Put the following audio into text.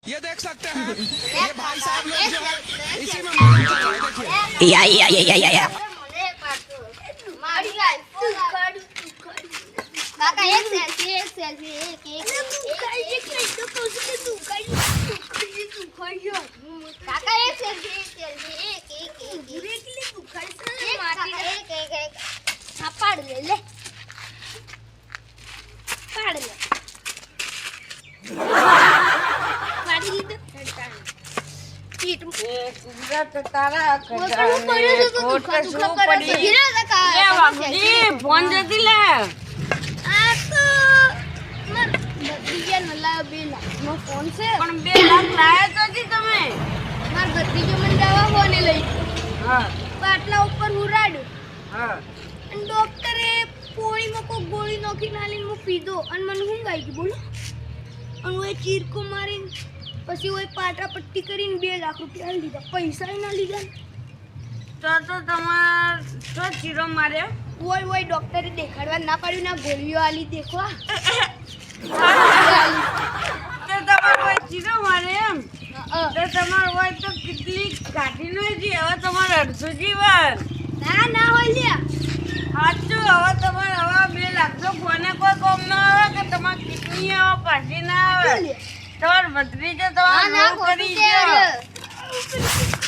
ये देख सकते हैं ये भाई साहब लोग जो है इसी में मौज कर रहे हैं, देखिए। या काका एक सेल्फी काका एक सेल्फी हाँ पाड़ ले पाड़ ली तो તારા फोन જતી લે फोन से પણ 2 લાખ લાયા તો જી તમે मार भतीजो मन दवा होने लई હા बाटला ऊपर हुराड्यो હા અને ડોક્ટરે પોળીમાં કોઈ ગોળી નાખી નાલીને હું પીધો અને મને ઊંઘ આવી ગઈ બોલો અને ઓય ચીરકો મારીને પછી ઓય પાટા પટ્ટી કરીને 2 લાખ રૂપિયા લીધા પૈસા ના લીધા તો તમાર તો ચીરો માર્યો ઓય ડોક્ટરે દેખાડવા ના પાડ્યું ના ગોળીઓ આલી દેખવા તો તમાર કોઈ ચીરો મારે એમ તો તમાર હોય તો કેટલી કાઢી નો જી હવે તમાર અડધું જીવન ના હોય લ્યા સાચું હવે તમાર હવે 2 લાખ તો કોને કોઈ કોમ ના આવે કે તમાર કેટલી આવે પાછી ના આવે તમાર ભત્રીજો તમાર ના કરી ખોટું ગયો છે